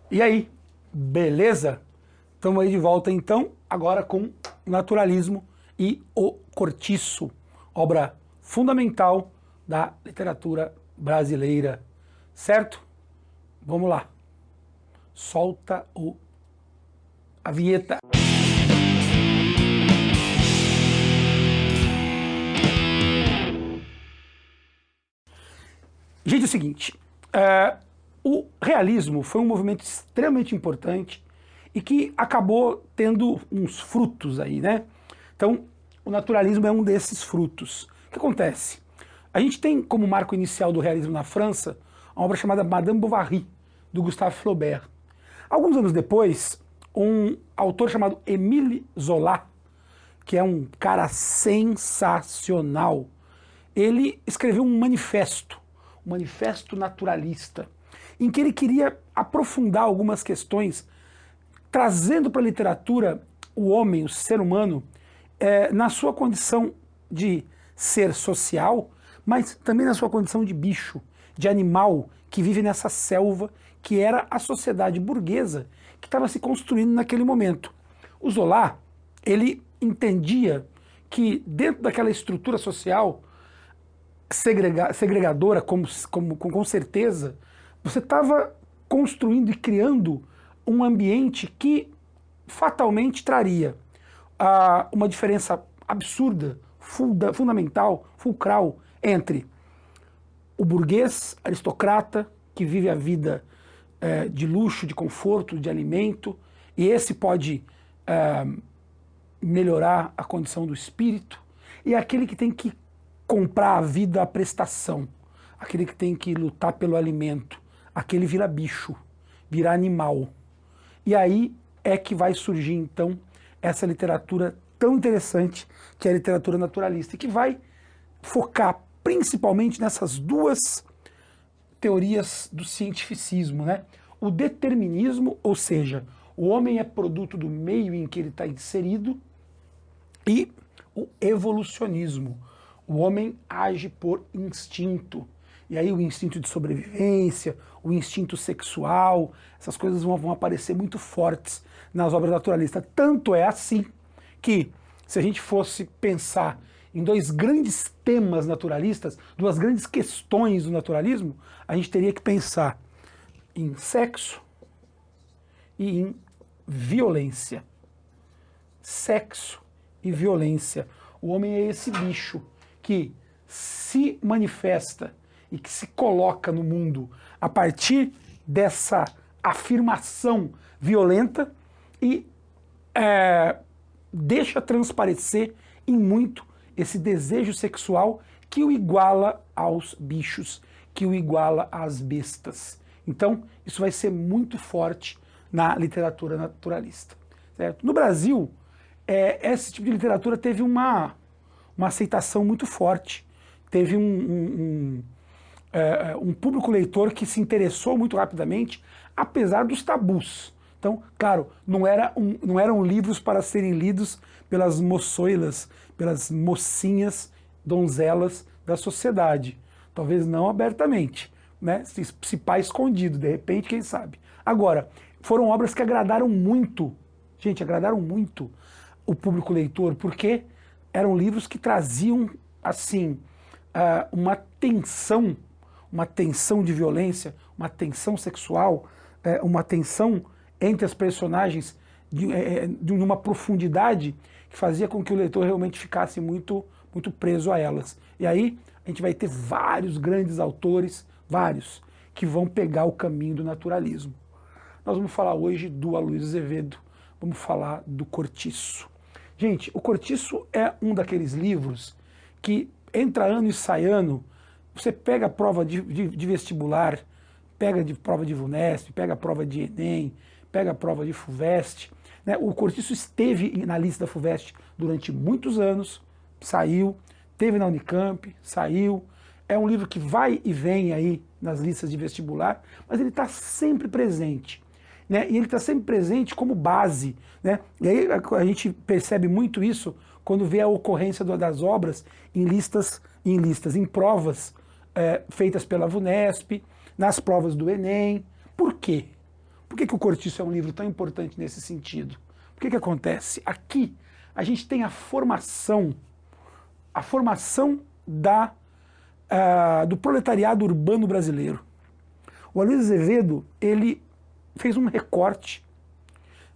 E aí, beleza? Estamos aí de volta então, agora com Naturalismo e o Cortiço, obra fundamental da literatura brasileira, certo? Vamos lá, solta a vinheta. Gente, é o seguinte, o realismo foi um movimento extremamente importante e que acabou tendo uns frutos aí, né? Então, o naturalismo é um desses frutos. O que acontece? A gente tem como marco inicial do realismo na França uma obra chamada Madame Bovary, do Gustave Flaubert. Alguns anos depois, um autor chamado Émile Zola, que é um cara sensacional, ele escreveu um manifesto naturalista, em que ele queria aprofundar algumas questões, trazendo para a literatura o homem, o ser humano, na sua condição de ser social, mas também na sua condição de bicho, de animal que vive nessa selva que era a sociedade burguesa que estava se construindo naquele momento. O Zola, ele entendia que dentro daquela estrutura social segregadora, com certeza, você estava construindo e criando um ambiente que fatalmente traria uma diferença absurda, fundamental, fulcral, entre o burguês aristocrata, que vive a vida de luxo, de conforto, de alimento, e esse pode melhorar a condição do espírito, e aquele que tem que comprar a vida à prestação, aquele que tem que lutar pelo alimento, aquele vira bicho, vira animal. E aí é que vai surgir então essa literatura tão interessante que é a literatura naturalista, e que vai focar principalmente nessas duas teorias do cientificismo, né? O determinismo, ou seja, o homem é produto do meio em que ele está inserido, e o evolucionismo. O homem age por instinto. E aí o instinto de sobrevivência, o instinto sexual, essas coisas vão aparecer muito fortes nas obras naturalistas. Tanto é assim que, se a gente fosse pensar em dois grandes temas naturalistas, duas grandes questões do naturalismo, a gente teria que pensar em sexo e em violência. Sexo e violência. O homem é esse bicho que se manifesta e que se coloca no mundo a partir dessa afirmação violenta e deixa transparecer em muito esse desejo sexual que o iguala aos bichos, que o iguala às bestas. Então, isso vai ser muito forte na literatura naturalista. Certo? No Brasil, esse tipo de literatura teve uma aceitação muito forte. Teve um público leitor que se interessou muito rapidamente, apesar dos tabus. Então, claro, não eram livros para serem lidos pelas moçoilas, pelas mocinhas, donzelas da sociedade. Talvez não abertamente, né? Se pá escondido, de repente, quem sabe. Agora, foram obras que agradaram muito, gente, agradaram muito o público leitor, porque eram livros que traziam, assim, uma tensão de violência, uma tensão sexual, uma tensão entre as personagens de uma profundidade que fazia com que o leitor realmente ficasse muito, muito preso a elas. E aí a gente vai ter vários grandes autores, vários, que vão pegar o caminho do naturalismo. Nós vamos falar hoje do Aloysio Azevedo, vamos falar do Cortiço. Gente, o Cortiço é um daqueles livros que entra ano e sai ano, você pega a prova de vestibular, pega de prova de VUNESP, pega a prova de Enem, pega a prova de FUVEST. Né? O Cortiço esteve na lista da FUVEST durante muitos anos, saiu, teve na Unicamp, saiu. É um livro que vai e vem aí nas listas de vestibular, mas ele está sempre presente. Né? E ele está sempre presente como base. Né? E aí a gente percebe muito isso quando vê a ocorrência das obras em provas feitas pela VUNESP, nas provas do Enem. Por quê? Por que o Cortiço é um livro tão importante nesse sentido? O que acontece? Aqui a gente tem a formação do proletariado urbano brasileiro. O Aloysio Azevedo, ele fez um recorte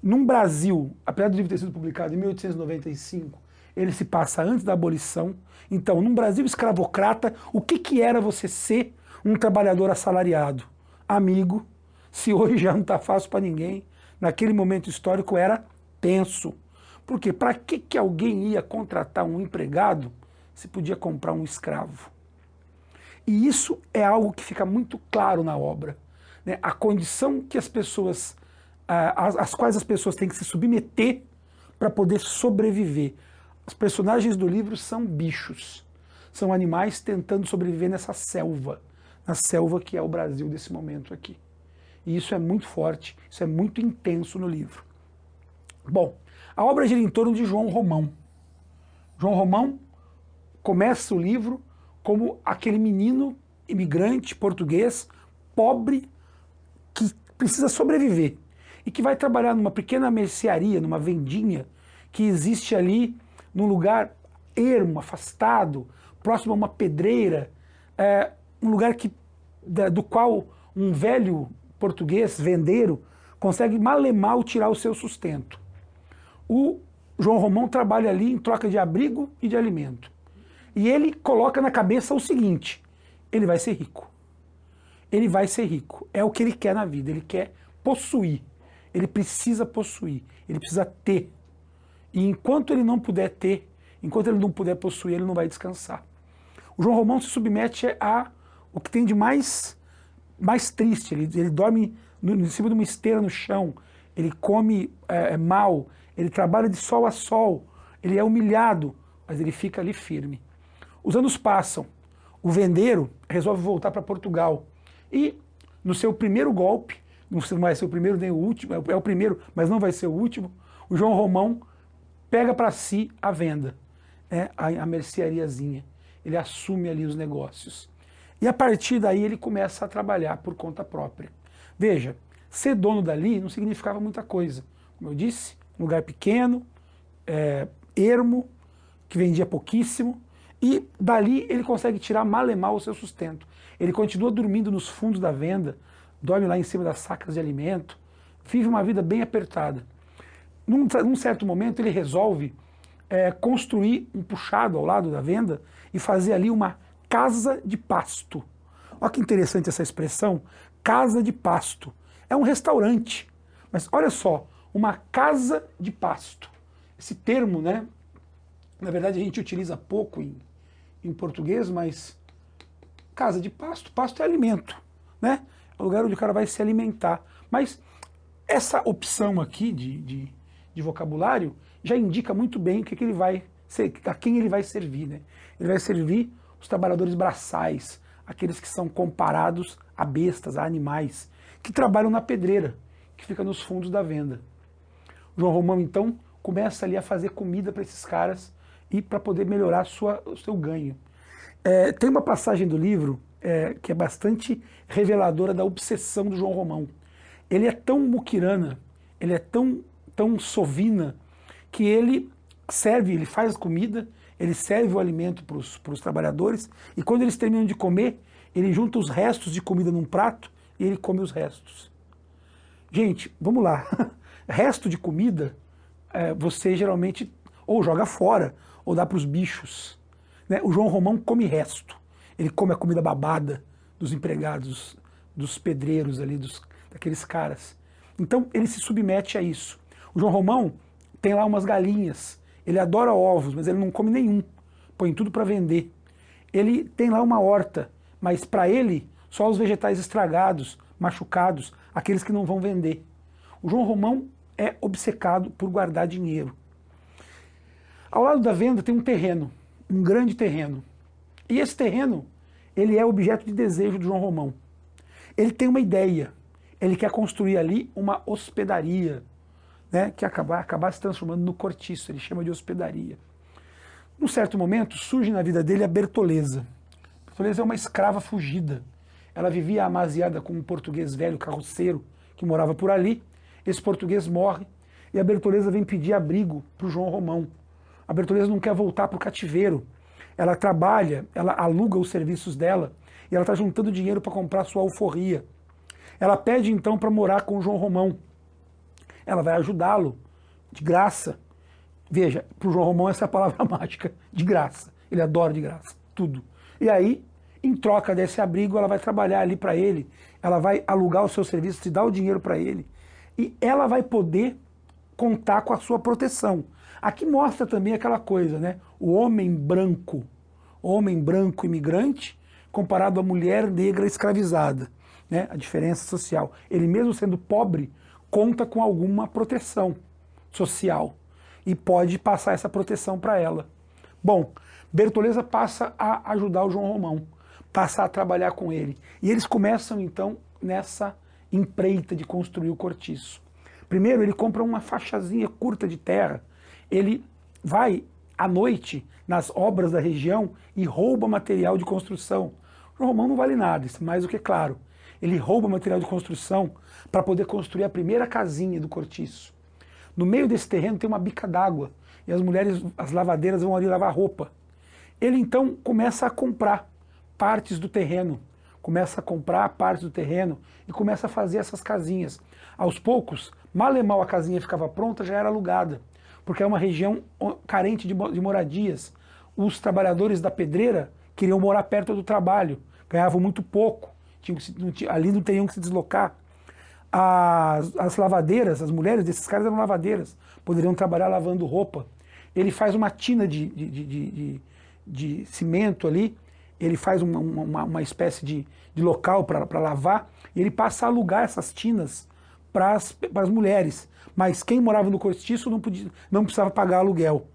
num Brasil, apesar do livro ter sido publicado em 1895, ele se passa antes da abolição. Então, num Brasil escravocrata, o que era você ser um trabalhador assalariado? Amigo, se hoje já não está fácil para ninguém, naquele momento histórico era tenso. Por quê? Para que alguém ia contratar um empregado se podia comprar um escravo? E isso é algo que fica muito claro na obra, né? A condição que as pessoas, às quais as pessoas têm que se submeter para poder sobreviver. Os personagens do livro são bichos, são animais tentando sobreviver nessa selva, na selva que é o Brasil desse momento aqui. E isso é muito forte, isso é muito intenso no livro. Bom, a obra gira em torno de João Romão. João Romão começa o livro como aquele menino imigrante português, pobre, que precisa sobreviver e que vai trabalhar numa pequena mercearia, numa vendinha que existe ali num lugar ermo, afastado, próximo a uma pedreira, um lugar do qual um velho português, vendeiro, consegue mal tirar o seu sustento. O João Romão trabalha ali em troca de abrigo e de alimento. E ele coloca na cabeça o seguinte: ele vai ser rico. Ele vai ser rico. É o que ele quer na vida. Ele quer possuir. Ele precisa possuir. Ele precisa ter. E enquanto ele não puder ter, enquanto ele não puder possuir, ele não vai descansar. O João Romão se submete a o que tem de mais triste. Ele dorme em cima de uma esteira no chão. Ele come mal. Ele trabalha de sol a sol. Ele é humilhado, mas ele fica ali firme. Os anos passam, o vendeiro resolve voltar para Portugal e, no seu primeiro golpe, não vai ser o primeiro nem o último, é o primeiro, mas não vai ser o último, o João Romão pega para si a venda, né, a merceariazinha. Ele assume ali os negócios. E a partir daí ele começa a trabalhar por conta própria. Veja, ser dono dali não significava muita coisa. Como eu disse, um lugar pequeno, ermo, que vendia pouquíssimo, e dali ele consegue tirar mal e mal o seu sustento. Ele continua dormindo nos fundos da venda, dorme lá em cima das sacas de alimento, vive uma vida bem apertada. Num certo momento ele resolve construir um puxado ao lado da venda e fazer ali uma casa de pasto. Olha que interessante essa expressão, casa de pasto. É um restaurante, mas olha só, uma casa de pasto. Esse termo, né, na verdade a gente utiliza pouco em português, mas casa de pasto, pasto é alimento, né? É o lugar onde o cara vai se alimentar. Mas essa opção aqui de vocabulário já indica muito bem ele vai a quem ele vai servir, né? Ele vai servir os trabalhadores braçais, aqueles que são comparados a bestas, a animais, que trabalham na pedreira, que fica nos fundos da venda. O João Romão, então, começa ali a fazer comida para esses caras e para poder melhorar o seu ganho. Tem uma passagem do livro que é bastante reveladora da obsessão do João Romão. Ele é tão muquirana, ele é tão sovina, que ele faz comida, ele serve o alimento para os trabalhadores, e quando eles terminam de comer, ele junta os restos de comida num prato e ele come os restos. Gente, vamos lá. Resto de comida, você geralmente ou joga fora, ou dá para os bichos. Né? O João Romão come resto. Ele come a comida babada dos empregados, dos pedreiros ali, daqueles caras. Então ele se submete a isso. O João Romão tem lá umas galinhas. Ele adora ovos, mas ele não come nenhum. Põe tudo para vender. Ele tem lá uma horta, mas para ele só os vegetais estragados, machucados, aqueles que não vão vender. O João Romão é obcecado por guardar dinheiro. Ao lado da venda tem um terreno, um grande terreno. E esse terreno, ele é objeto de desejo do João Romão. Ele tem uma ideia, ele quer construir ali uma hospedaria, né, que acabar se transformando no cortiço, ele chama de hospedaria. Num certo momento, surge na vida dele a Bertoleza. A Bertoleza é uma escrava fugida. Ela vivia amaziada com um português velho, carroceiro, que morava por ali. Esse português morre e a Bertoleza vem pedir abrigo para o João Romão. A Bertoleza não quer voltar para o cativeiro. Ela trabalha, ela aluga os serviços dela e ela está juntando dinheiro para comprar sua alforria. Ela pede então para morar com o João Romão. Ela vai ajudá-lo de graça. Veja, para o João Romão essa é a palavra mágica, de graça. Ele adora de graça, tudo. E aí, em troca desse abrigo, ela vai trabalhar ali para ele, ela vai alugar os seus serviços e dar o dinheiro para ele. E ela vai poder contar com a sua proteção. Aqui mostra também aquela coisa, né? O homem branco imigrante, comparado à mulher negra escravizada, né? A diferença social. Ele mesmo sendo pobre, conta com alguma proteção social e pode passar essa proteção para ela. Bom, Bertoleza passa a ajudar o João Romão, passa a trabalhar com ele. E eles começam então nessa empreita de construir o cortiço. Primeiro ele compra uma faixazinha curta de terra, ele vai à noite nas obras da região e rouba material de construção. O João Romão não vale nada, isso é mais do que claro. Ele rouba material de construção para poder construir a primeira casinha do cortiço. No meio desse terreno tem uma bica d'água e as mulheres, as lavadeiras vão ali lavar roupa. Ele então começa a comprar partes do terreno, e começa a fazer essas casinhas. Aos poucos, mal e mal a casinha ficava pronta, já era alugada, porque é uma região carente de moradias. Os trabalhadores da pedreira queriam morar perto do trabalho, ganhavam muito pouco, ali não teriam que se deslocar. As lavadeiras, as mulheres desses caras eram lavadeiras, poderiam trabalhar lavando roupa. Ele faz uma tina de cimento ali, ele faz uma espécie de local para lavar, e ele passa a alugar essas tinas para as mulheres. Mas quem morava no cortiço não precisava pagar aluguel,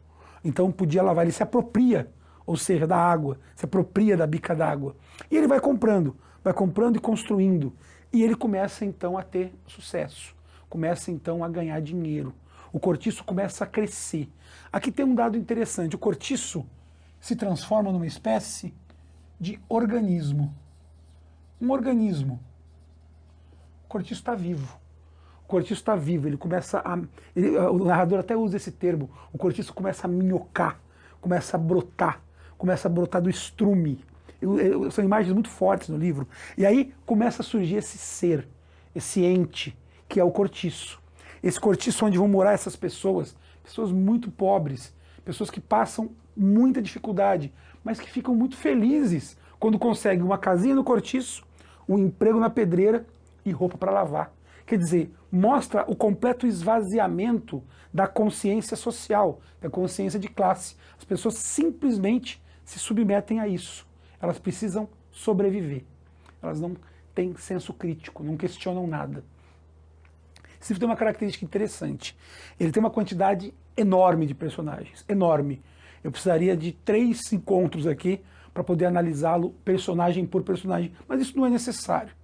então podia lavar. Ele se apropria, ou seja, da água, se apropria da bica d'água. E ele vai comprando e construindo. E ele começa então a ter sucesso, começa então a ganhar dinheiro. O cortiço começa a crescer. Aqui tem um dado interessante, o cortiço se transforma numa espécie de organismo. Um organismo. O cortiço está vivo. O cortiço está vivo, ele começa a... o narrador até usa esse termo, o cortiço começa a minhocar, começa a brotar do estrume. São imagens muito fortes no livro. E aí começa a surgir esse ser, esse ente, que é o cortiço. Esse cortiço onde vão morar essas pessoas muito pobres, pessoas que passam muita dificuldade, mas que ficam muito felizes quando conseguem uma casinha no cortiço, um emprego na pedreira e roupa para lavar. Quer dizer, mostra o completo esvaziamento da consciência social, da consciência de classe. As pessoas simplesmente se submetem a isso. Elas precisam sobreviver. Elas não têm senso crítico, não questionam nada. Esse livro tem uma característica interessante. Ele tem uma quantidade enorme de personagens, enorme. Eu precisaria de 3 encontros aqui para poder analisá-lo personagem por personagem, mas isso não é necessário.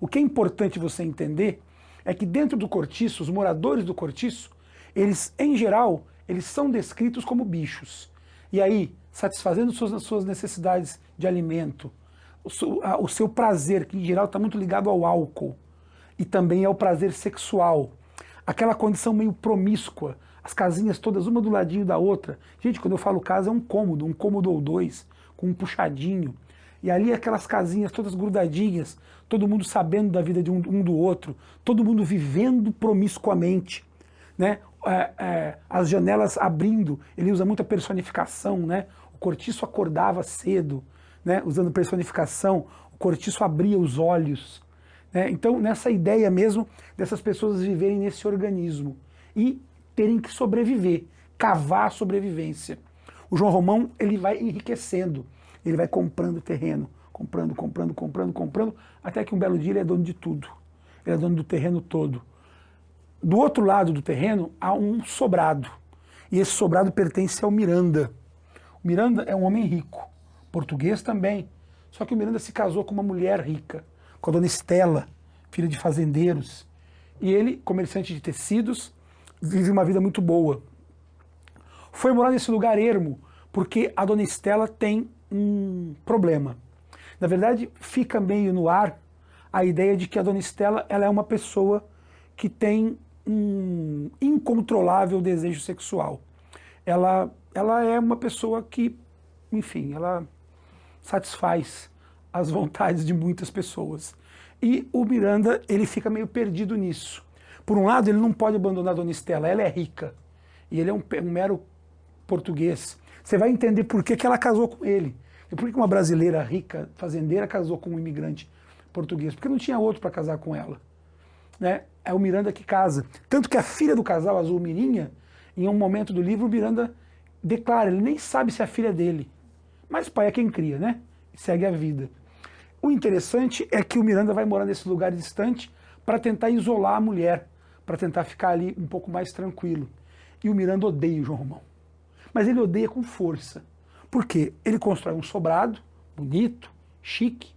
O que é importante você entender é que dentro do cortiço, os moradores do cortiço, eles, em geral, eles são descritos como bichos. E aí, satisfazendo suas necessidades de alimento, o seu prazer, que em geral está muito ligado ao álcool, e também ao prazer sexual, aquela condição meio promíscua, as casinhas todas uma do ladinho da outra. Gente, quando eu falo casa é um cômodo ou 2, com um puxadinho, e ali aquelas casinhas todas grudadinhas, todo mundo sabendo da vida de um do outro, todo mundo vivendo promiscuamente, né? As janelas abrindo, ele usa muita personificação, né? O cortiço acordava cedo, né? Usando personificação, o cortiço abria os olhos, né? Então, nessa ideia mesmo dessas pessoas viverem nesse organismo e terem que sobreviver, cavar a sobrevivência. O João Romão, ele vai enriquecendo, ele vai comprando terreno, comprando, até que um belo dia ele é dono de tudo, ele é dono do terreno todo. Do outro lado do terreno há um sobrado, e esse sobrado pertence ao Miranda. O Miranda é um homem rico, português também, só que o Miranda se casou com uma mulher rica, com a dona Estela, filha de fazendeiros, e ele, comerciante de tecidos, vive uma vida muito boa. Foi morar nesse lugar ermo, porque a dona Estela tem um problema. Na verdade, fica meio no ar a ideia de que a dona Estela ela é uma pessoa que tem um incontrolável desejo sexual. Ela é uma pessoa que, enfim, ela satisfaz as vontades de muitas pessoas. E o Miranda, ele fica meio perdido nisso. Por um lado, ele não pode abandonar a Dona Estela, ela é rica. E ele é um mero português. Você vai entender por que ela casou com ele. E por que uma brasileira rica, fazendeira, casou com um imigrante português? Porque não tinha outro para casar com ela. Né? É o Miranda que casa. Tanto que a filha do casal, a Zulmirinha, em um momento do livro, o Miranda declara, ele nem sabe se é a filha dele. Mas pai é quem cria, né? E segue a vida. O interessante é que o Miranda vai morar nesse lugar distante para tentar isolar a mulher, para tentar ficar ali um pouco mais tranquilo. E o Miranda odeia o João Romão. Mas ele odeia com força. Por quê? Ele constrói um sobrado, bonito, chique,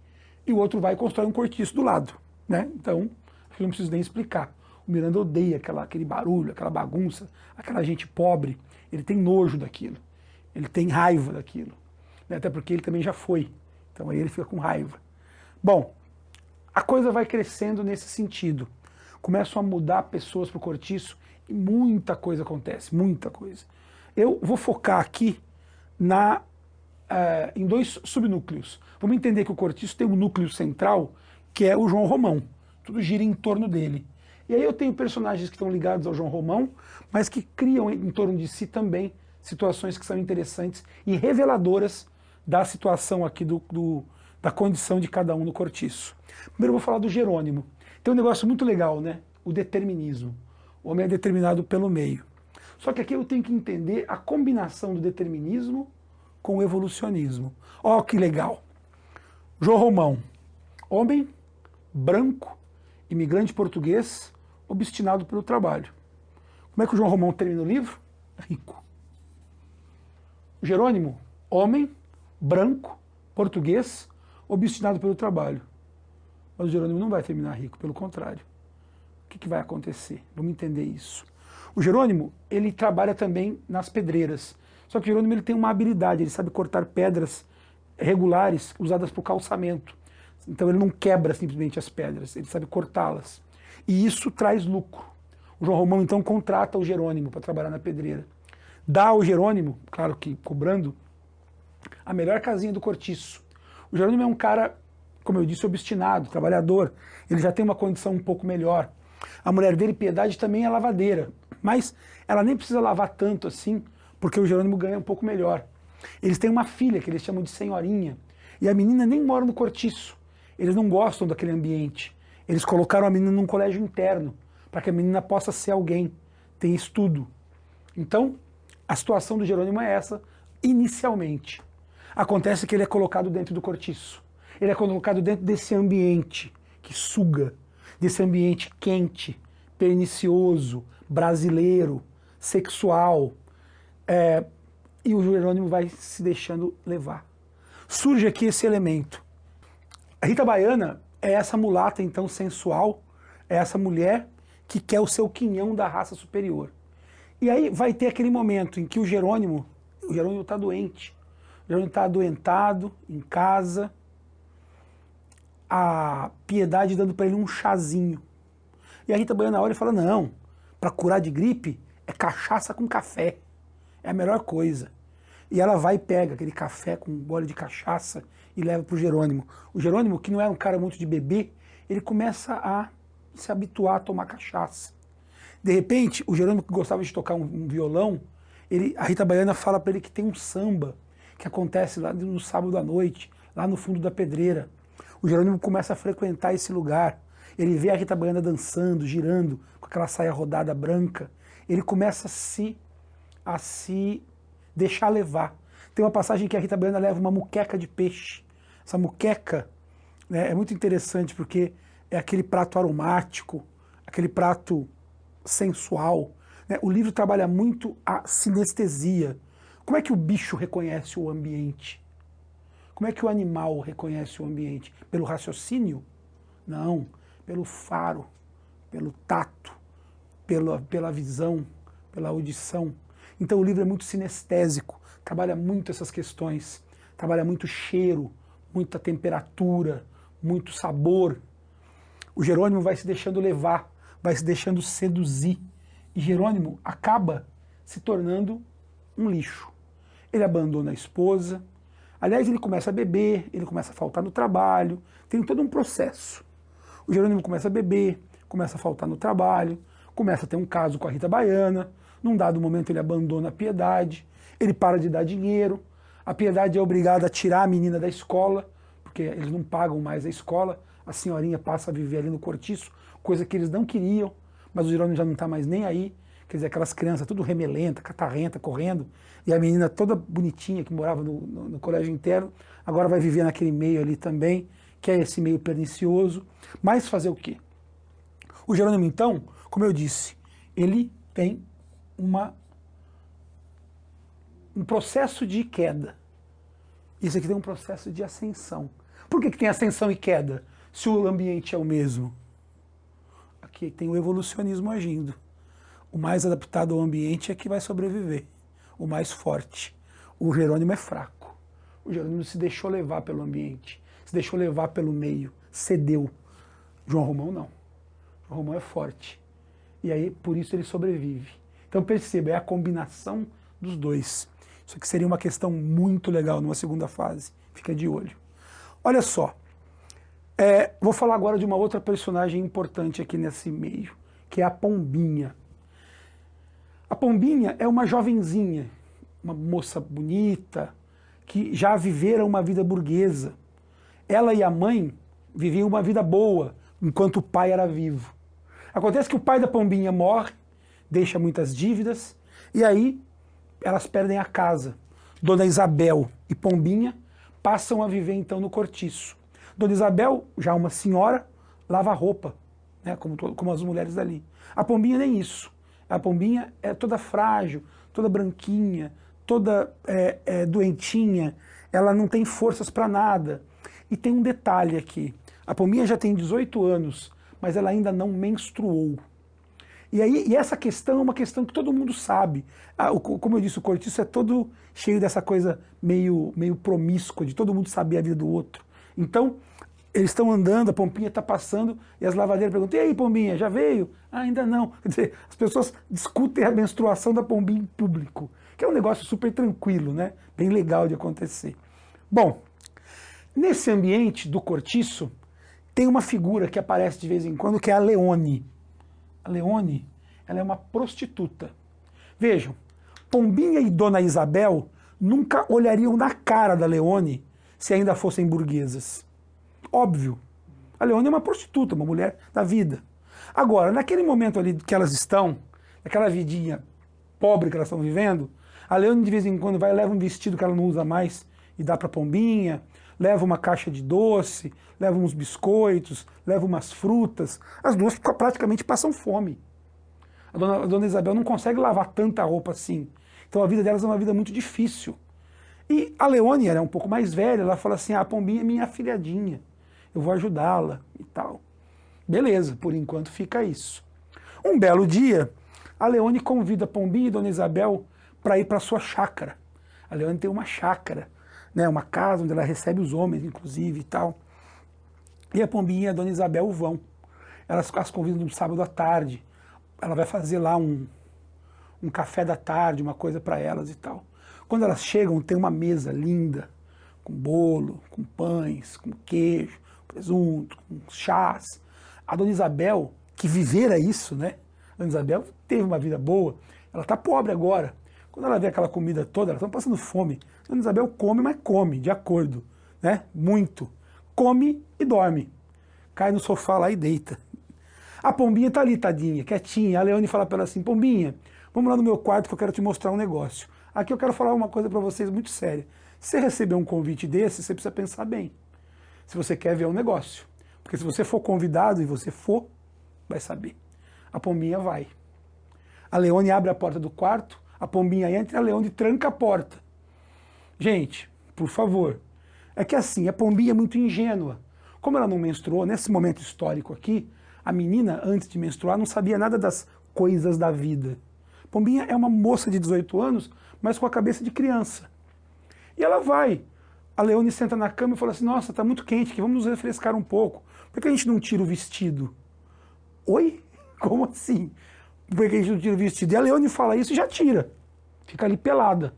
e o outro vai e constrói um cortiço do lado. Né? Então, eu não preciso nem explicar. O Miranda odeia aquele barulho, aquela bagunça, aquela gente pobre. Ele tem nojo daquilo. Ele tem raiva daquilo. Né? Até porque ele também já foi. Então aí ele fica com raiva. Bom, a coisa vai crescendo nesse sentido. Começam a mudar pessoas para o cortiço e muita coisa acontece, muita coisa. Eu vou focar aqui em dois subnúcleos. Vamos entender que o cortiço tem um núcleo central, que é o João Romão. Tudo gira em torno dele. E aí eu tenho personagens que estão ligados ao João Romão, mas que criam em torno de si também situações que são interessantes e reveladoras da situação aqui da condição de cada um no cortiço. Primeiro eu vou falar do Jerônimo. Tem um negócio muito legal, né? O determinismo. O homem é determinado pelo meio. Só que aqui eu tenho que entender a combinação do determinismo com o evolucionismo. Ó, que legal! João Romão, homem, branco, imigrante português, obstinado pelo trabalho. Como é que o João Romão termina o livro? Rico. Jerônimo, homem, branco, português, obstinado pelo trabalho. Mas o Jerônimo não vai terminar rico, pelo contrário. O que vai acontecer? Vamos entender isso. O Jerônimo, ele trabalha também nas pedreiras. Só que o Jerônimo ele tem uma habilidade, ele sabe cortar pedras regulares usadas para o calçamento. Então ele não quebra simplesmente as pedras, ele sabe cortá-las. E isso traz lucro. O João Romão então contrata o Jerônimo para trabalhar na pedreira. Dá ao Jerônimo, claro que cobrando, a melhor casinha do cortiço. O Jerônimo é um cara, como eu disse, obstinado, trabalhador. Ele já tem uma condição um pouco melhor. A mulher dele, Piedade, também é lavadeira. Mas ela nem precisa lavar tanto assim, porque o Jerônimo ganha um pouco melhor. Eles têm uma filha, que eles chamam de Senhorinha. E a menina nem mora no cortiço. Eles não gostam daquele ambiente. Eles colocaram a menina num colégio interno, para que a menina possa ser alguém, tem estudo. Então, a situação do Jerônimo é essa, inicialmente. Acontece que ele é colocado dentro do cortiço. Ele é colocado dentro desse ambiente que suga, desse ambiente quente, pernicioso, brasileiro, sexual. E o Jerônimo vai se deixando levar. Surge aqui esse elemento. A Rita Baiana é essa mulata, então, sensual, é essa mulher que quer o seu quinhão da raça superior. E aí vai ter aquele momento em que o Jerônimo está doente. O Jerônimo está adoentado, em casa, a Piedade dando para ele um chazinho. E a Rita Baiana olha e fala, não, para curar de gripe é cachaça com café, é a melhor coisa. E ela vai e pega aquele café com um gole de cachaça e leva para o Jerônimo. O Jerônimo, que não era um cara muito de beber, ele começa a se habituar a tomar cachaça. De repente, o Jerônimo, que gostava de tocar um violão, a Rita Baiana fala para ele que tem um samba que acontece lá no sábado à noite, lá no fundo da pedreira. O Jerônimo começa a frequentar esse lugar. Ele vê a Rita Baiana dançando, girando, com aquela saia rodada branca. Ele começa a se deixar levar. Tem uma passagem que a Rita Baiana leva uma muqueca de peixe. Essa muqueca, né, é muito interessante porque é aquele prato aromático, aquele prato sensual. Né? O livro trabalha muito a sinestesia. Como é que o bicho reconhece o ambiente? Como é que o animal reconhece o ambiente? Pelo raciocínio? Não. Pelo faro, pelo tato, pela visão, pela audição. Então o livro é muito sinestésico, trabalha muito essas questões, trabalha muito cheiro, muita temperatura, muito sabor. O Jerônimo vai se deixando levar vai se deixando seduzir. E Jerônimo acaba se tornando um lixo. Ele abandona a esposa, aliás, ele começa a beber, ele começa a faltar no trabalho, tem todo um processo. O Jerônimo começa a beber, começa a faltar no trabalho, começa a ter um caso com a Rita Baiana, num dado momento ele abandona a Piedade, ele para de dar dinheiro, a Piedade é obrigada a tirar a menina da escola, porque eles não pagam mais a escola, a senhorinha passa a viver ali no cortiço, coisa que eles não queriam, mas o Jerônimo já não está mais nem aí, quer dizer, aquelas crianças tudo remelenta, catarrenta, correndo, e a menina toda bonitinha que morava no colégio interno, agora vai viver naquele meio ali também, que é esse meio pernicioso. Mas fazer o quê? O Jerônimo, então, como eu disse, ele tem um processo de queda. Isso aqui tem um processo de ascensão. Por que tem ascensão e queda, se o ambiente é o mesmo? Aqui tem o evolucionismo agindo. O mais adaptado ao ambiente é que vai sobreviver, o mais forte. O Jerônimo é fraco. O Jerônimo se deixou levar pelo ambiente, se deixou levar pelo meio, cedeu. João Romão não. João Romão é forte. E aí, por isso ele sobrevive. Então perceba, é a combinação dos dois. Isso aqui seria uma questão muito legal numa segunda fase. Fica de olho. Olha só. Vou falar agora de uma outra personagem importante aqui nesse meio, que é a Pombinha. A Pombinha é uma jovenzinha, uma moça bonita, que já viveram uma vida burguesa. Ela e a mãe viviam uma vida boa, enquanto o pai era vivo. Acontece que o pai da Pombinha morre, deixa muitas dívidas, e aí elas perdem a casa. Dona Isabel e Pombinha passam a viver então no cortiço. Dona Isabel, já uma senhora, lava roupa, né, como as mulheres dali. A Pombinha nem isso. A Pombinha é toda frágil, toda branquinha, toda doentinha, ela não tem forças para nada. E tem um detalhe aqui, a Pombinha já tem 18 anos, mas ela ainda não menstruou. E essa questão é uma questão que todo mundo sabe. Como eu disse, o cortiço é todo cheio dessa coisa meio promíscua, de todo mundo saber a vida do outro. Então, eles estão andando, a Pombinha está passando, e as lavadeiras perguntam, e aí, Pombinha, já veio? Ah, ainda não. Quer dizer, as pessoas discutem a menstruação da Pombinha em público, que é um negócio super tranquilo, né? Bem legal de acontecer. Bom, nesse ambiente do cortiço, tem uma figura que aparece de vez em quando, que é a Leone. A Leone, ela é uma prostituta. Vejam, Pombinha e Dona Isabel nunca olhariam na cara da Leone se ainda fossem burguesas. Óbvio. A Leone é uma prostituta, uma mulher da vida. Agora, naquele momento ali que elas estão, naquela vidinha pobre que elas estão vivendo, a Leone de vez em quando vai e leva um vestido que ela não usa mais e dá para a Pombinha, leva uma caixa de doce, leva uns biscoitos, leva umas frutas. As duas praticamente passam fome. A dona Isabel não consegue lavar tanta roupa assim. Então a vida delas é uma vida muito difícil. E a Leone era um pouco mais velha, ela fala assim, a Pombinha é minha afilhadinha, eu vou ajudá-la e tal. Beleza, por enquanto fica isso. Um belo dia, a Leone convida a Pombinha e Dona Isabel para ir para sua chácara. A Leone tem uma chácara, né, uma casa onde ela recebe os homens, inclusive, e tal. E a Pombinha e a Dona Isabel vão. Elas as convidam no sábado à tarde. Ela vai fazer lá um café da tarde, uma coisa para elas e tal. Quando elas chegam, tem uma mesa linda, com bolo, com pães, com queijo, presunto, com chás. A Dona Isabel, que vivera isso, né? A Dona Isabel teve uma vida boa, ela está pobre agora. Quando ela vê aquela comida toda, ela está passando fome. A Dona Isabel come, mas come, de acordo, né? Muito. Come e dorme. Cai no sofá lá e deita. A Pombinha está ali, tadinha, quietinha. A Leone fala para ela assim, Pombinha, vamos lá no meu quarto que eu quero te mostrar um negócio. Aqui eu quero falar uma coisa para vocês muito séria. Se você receber um convite desse, você precisa pensar bem. Se você quer ver um negócio. Porque se você for convidado e você for, vai saber. A Pombinha vai. A Leone abre a porta do quarto, a Pombinha entra e a Leone tranca a porta. Gente, por favor. É que assim, a Pombinha é muito ingênua. Como ela não menstruou, nesse momento histórico aqui, a menina, antes de menstruar, não sabia nada das coisas da vida. Pombinha é uma moça de 18 anos, mas com a cabeça de criança. E ela vai. A Leone senta na cama e fala assim, nossa, tá muito quente aqui, vamos nos refrescar um pouco. Por que a gente não tira o vestido? Oi? Como assim? Por que a gente não tira o vestido? E a Leone fala isso e já tira. Fica ali pelada.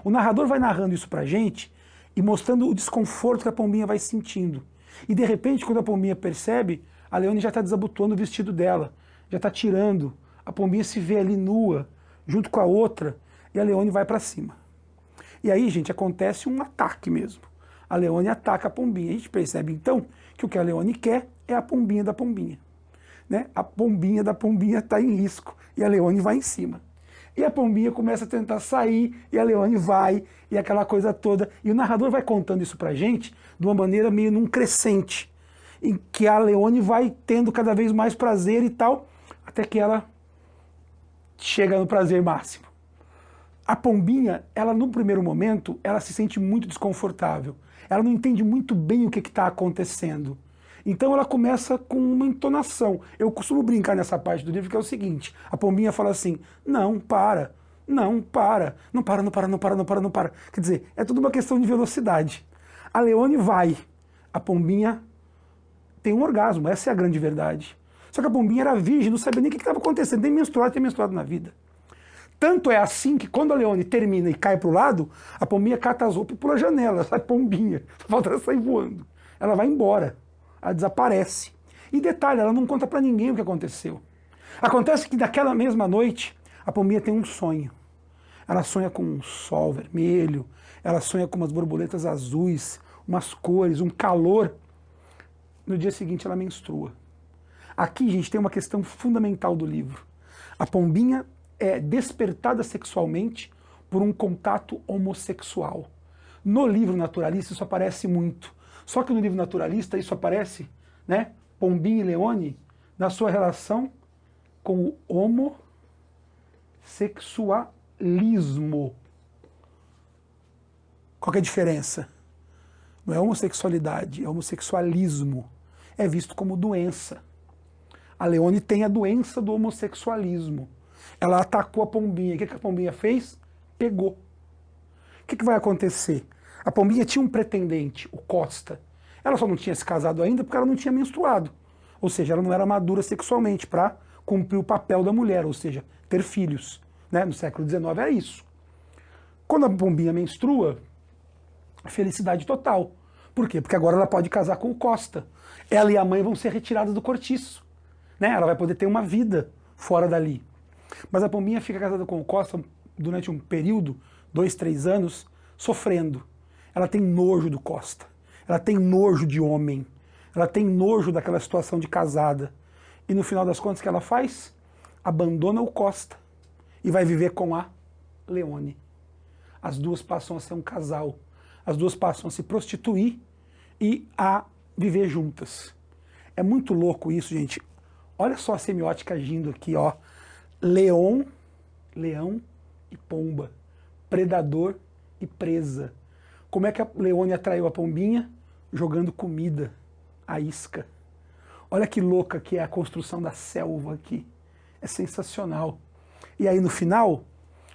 O narrador vai narrando isso pra gente e mostrando o desconforto que a pombinha vai sentindo. E de repente, quando a pombinha percebe, a Leone já está desabotoando o vestido dela, já está tirando. A pombinha se vê ali nua, junto com a outra, e a Leone vai para cima. E aí, gente, acontece um ataque mesmo. A Leone ataca a pombinha. A gente percebe, então, que o que a Leone quer é a pombinha da pombinha. Né? A pombinha da pombinha está em risco, e a Leone vai em cima. E a pombinha começa a tentar sair, e a Leone vai, e aquela coisa toda. E o narrador vai contando isso pra gente de uma maneira meio num crescente, em que a Leone vai tendo cada vez mais prazer e tal, até que ela chega no prazer máximo. A pombinha, ela no primeiro momento, ela se sente muito desconfortável. Ela não entende muito bem o que está acontecendo. Então ela começa com uma entonação. Eu costumo brincar nessa parte do livro que é o seguinte, a pombinha fala assim, não, para, não, para, não para, não para, não para, não para, não para. Quer dizer, é tudo uma questão de velocidade. A Leone vai, a pombinha tem um orgasmo, essa é a grande verdade. Só que a pombinha era virgem, não sabia nem o que estava acontecendo, nem menstruado, tem menstruado na vida. Tanto é assim que quando a Leone termina e cai para o lado, a pombinha cata as roupas e pula a janela, sai pombinha, falta ela sair voando. Ela vai embora. Ela desaparece. E detalhe, ela não conta pra ninguém o que aconteceu. Acontece que naquela mesma noite, a pombinha tem um sonho. Ela sonha com um sol vermelho, ela sonha com umas borboletas azuis, umas cores, um calor. No dia seguinte ela menstrua. Aqui, gente, tem uma questão fundamental do livro. A pombinha é despertada sexualmente por um contato homossexual. No livro naturalista isso aparece muito. Só que no livro naturalista isso aparece, né, Pombinha e Leone, na sua relação com o homossexualismo. Qual que é a diferença? Não é homossexualidade, é homossexualismo. É visto como doença. A Leone tem a doença do homossexualismo. Ela atacou a pombinha. O que a pombinha fez? Pegou. O que vai acontecer? A pombinha tinha um pretendente, o Costa. Ela só não tinha se casado ainda porque ela não tinha menstruado. Ou seja, ela não era madura sexualmente para cumprir o papel da mulher, ou seja, ter filhos. Né? No século XIX era isso. Quando a pombinha menstrua, felicidade total. Por quê? Porque agora ela pode casar com o Costa. Ela e a mãe vão ser retiradas do cortiço. Né? Ela vai poder ter uma vida fora dali. Mas a pombinha fica casada com o Costa durante um período, 2, 3 anos, sofrendo. Ela tem nojo do Costa, ela tem nojo de homem, ela tem nojo daquela situação de casada. E no final das contas, o que ela faz? Abandona o Costa e vai viver com a Leone. As duas passam a ser um casal, as duas passam a se prostituir e a viver juntas. É muito louco isso, gente. Olha só a semiótica agindo aqui, ó. Leão e pomba, predador e presa. Como é que a Leone atraiu a pombinha? Jogando comida, a isca. Olha que louca que é a construção da selva aqui. É sensacional. E aí no final,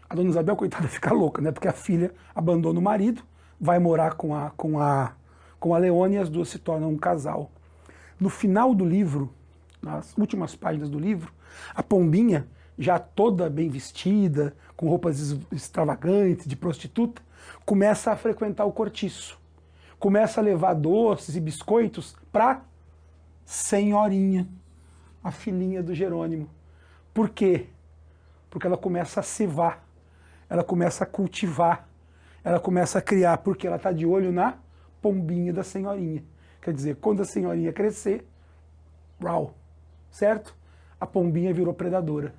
a dona Isabel, coitada, fica louca, né? Porque a filha abandona o marido, vai morar com a Leone e as duas se tornam um casal. No final do livro, nas últimas páginas do livro, a pombinha, já toda bem vestida, com roupas extravagantes, de prostituta, começa a frequentar o cortiço. Começa a levar doces e biscoitos para Senhorinha, a filhinha do Jerônimo. Por quê? Porque ela começa a cevar, ela começa a cultivar, ela começa a criar, porque ela está de olho na pombinha da Senhorinha. Quer dizer, quando a Senhorinha crescer, uau, certo? A pombinha virou predadora.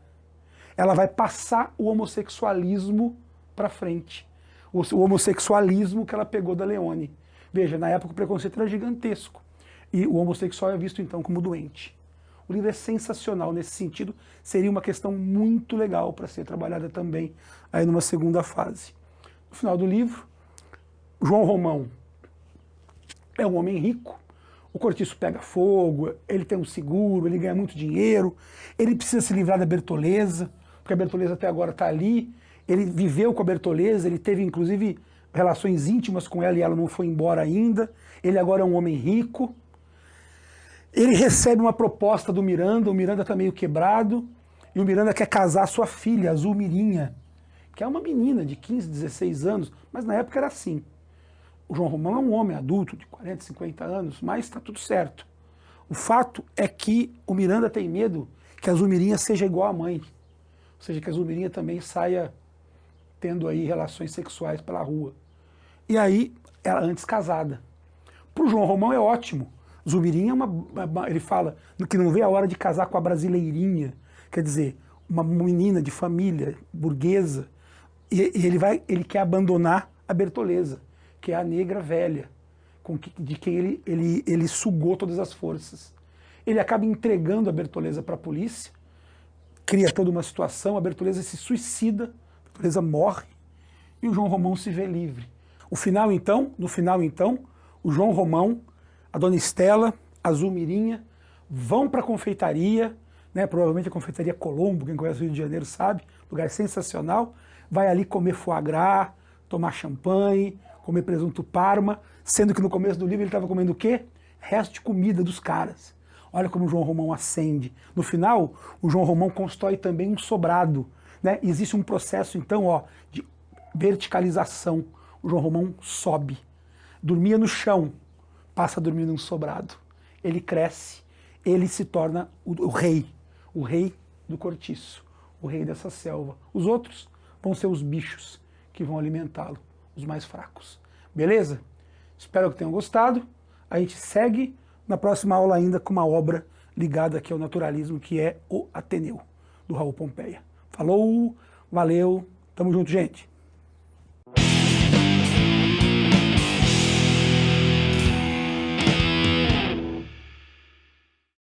Ela vai passar o homossexualismo para frente. O homossexualismo que ela pegou da Leone. Veja, na época o preconceito era gigantesco. E o homossexual é visto então como doente. O livro é sensacional nesse sentido. Seria uma questão muito legal para ser trabalhada também aí numa segunda fase. No final do livro, João Romão é um homem rico. O cortiço pega fogo, ele tem um seguro, ele ganha muito dinheiro, ele precisa se livrar da Bertoleza, porque a Bertoleza até agora está ali, ele viveu com a Bertoleza, ele teve inclusive relações íntimas com ela e ela não foi embora ainda, ele agora é um homem rico, Ele recebe uma proposta do Miranda, o Miranda está meio quebrado, e o Miranda quer casar sua filha, a Zulmirinha, que é uma menina de 15, 16 anos, mas na época era assim. O João Romão é um homem adulto, de 40, 50 anos, mas está tudo certo. O fato é que o Miranda tem medo que a Zulmirinha seja igual à mãe, ou seja, que a Zulmirinha também saia tendo aí relações sexuais pela rua. E aí, ela antes casada. Para o João Romão é ótimo. Zulmirinha ele fala que não vê a hora de casar com a brasileirinha, quer dizer, uma menina de família burguesa, e ele quer abandonar a Bertoleza, que é a negra velha, de quem ele sugou todas as forças. Ele acaba entregando a Bertoleza para a polícia, cria toda uma situação, a Bertoleza se suicida, a Bertoleza morre, e o João Romão se vê livre. No final então, o João Romão, a Dona Estela, a Zulmirinha, vão para a confeitaria, né, provavelmente a confeitaria Colombo, quem conhece o Rio de Janeiro sabe, lugar sensacional, vai ali comer foie gras, tomar champanhe, comer presunto parma, sendo que no começo do livro ele estava comendo o quê? Resto de comida dos caras. Olha como o João Romão acende. No final, o João Romão constrói também um sobrado, né? Existe um processo, então, ó, de verticalização. O João Romão sobe. Dormia no chão, passa a dormir num sobrado. Ele cresce, ele se torna o rei do cortiço, o rei dessa selva. Os outros vão ser os bichos que vão alimentá-lo, os mais fracos. Beleza? Espero que tenham gostado. A gente segue na próxima aula ainda com uma obra ligada aqui ao naturalismo, que é o Ateneu, do Raul Pompeia. Falou, valeu, tamo junto, gente!